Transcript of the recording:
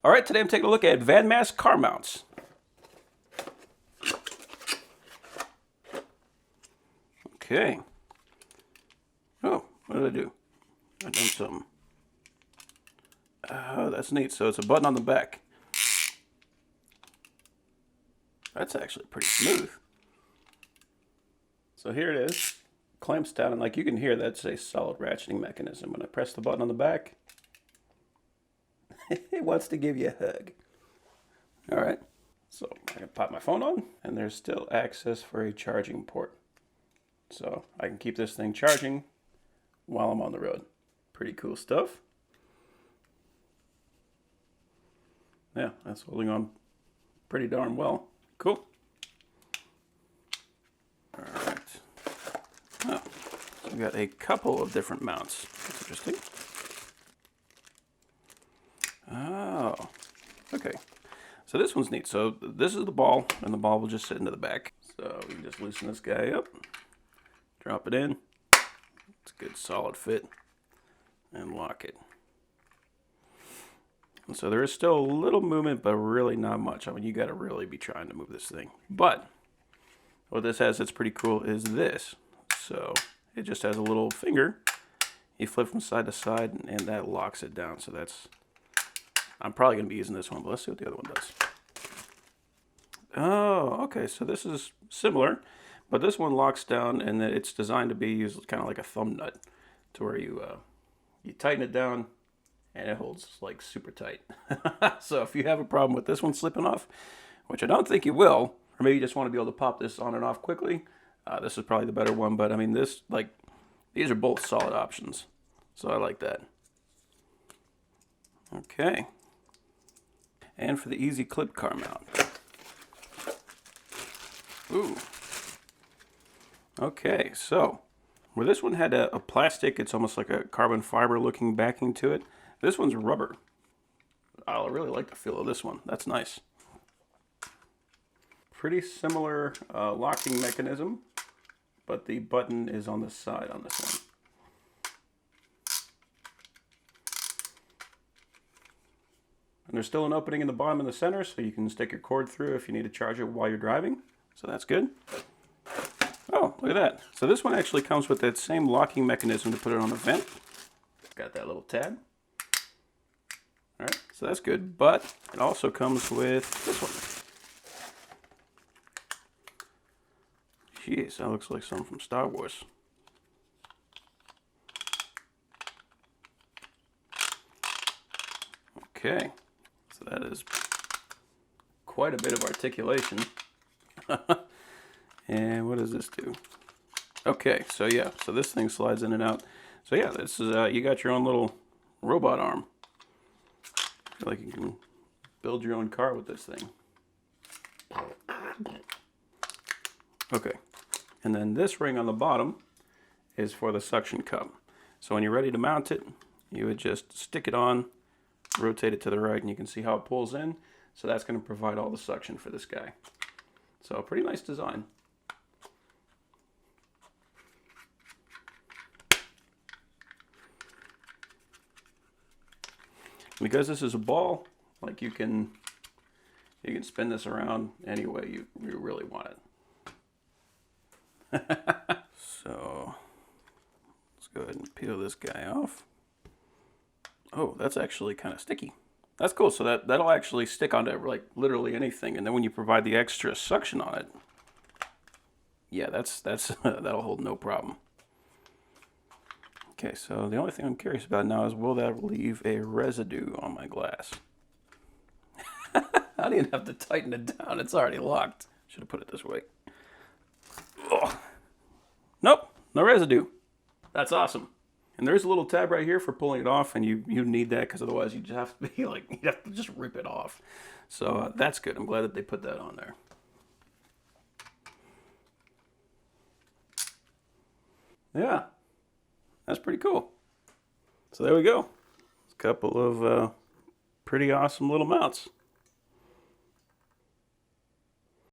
All right, today I'm taking a look at VANMASS car mounts. Okay. Oh, what did I do? I done something. Oh, that's neat. So it's a button on the back. That's actually pretty smooth. So here it is. Clamps down, and like you can hear, that's a solid ratcheting mechanism. When I press the button on the back, it wants to give you a hug. All right. So I can pop my phone on, and there's still access for a charging port. So I can keep this thing charging while I'm on the road. Pretty cool stuff. Yeah, that's holding on pretty darn well. Cool. All right. Oh, so we got a couple of different mounts. That's interesting. Oh, okay. So this one's neat. So this is the ball, and the ball will just sit into the back. So we can just loosen this guy up, drop it in. It's a good solid fit, and lock it. And so there is still a little movement, but really not much. I mean, you got to really be trying to move this thing. But what this has that's pretty cool is this. So it just has a little finger. You flip from side to side, and that locks it down. So that's, I'm probably going to be using this one, but let's see what the other one does. Oh, okay. So this is similar, but this one locks down, and it's designed to be used kind of like a thumb nut, to where you tighten it down, and it holds like super tight. So if you have a problem with this one slipping off, which I don't think you will, or maybe you just want to be able to pop this on and off quickly, this is probably the better one. But I mean, these are both solid options, so I like that. Okay. And for the easy clip car mount. Ooh. Okay, so where this one had a plastic, it's almost like a carbon fiber looking backing to it. This one's rubber. I really like the feel of this one. That's nice. Pretty similar locking mechanism, but the button is on the side on this one. And there's still an opening in the bottom and the center, so you can stick your cord through if you need to charge it while you're driving. So that's good. Oh, look at that. So this one actually comes with that same locking mechanism to put it on the vent. Got that little tab. All right, so that's good. But it also comes with this one. Jeez, that looks like something from Star Wars. Okay. So that is quite a bit of articulation. And what does this do? Okay, so yeah, so this thing slides in and out. So yeah, this is you got your own little robot arm. I feel like you can build your own car with this thing. Okay, and then this ring on the bottom is for the suction cup. So when you're ready to mount it, you would just stick it on, rotate it to the right, and you can see how it pulls in. So that's going to provide all the suction for this guy. So pretty nice design. Because this is a ball, like you can spin this around any way you really want it. So let's go ahead and peel this guy off. Oh, that's actually kind of sticky. That's cool. So that'll actually stick onto like literally anything. And then when you provide the extra suction on it, yeah, that's that'll hold no problem. Okay, so the only thing I'm curious about now is, will that leave a residue on my glass? I don't even have to tighten it down. It's already locked. Should have put it this way. Oh. Nope, no residue. That's awesome. And there's a little tab right here for pulling it off, and you need that because otherwise you just have to be like, you have to just rip it off. So that's good. I'm glad that they put that on there. Yeah, that's pretty cool. So there we go. A couple of pretty awesome little mounts.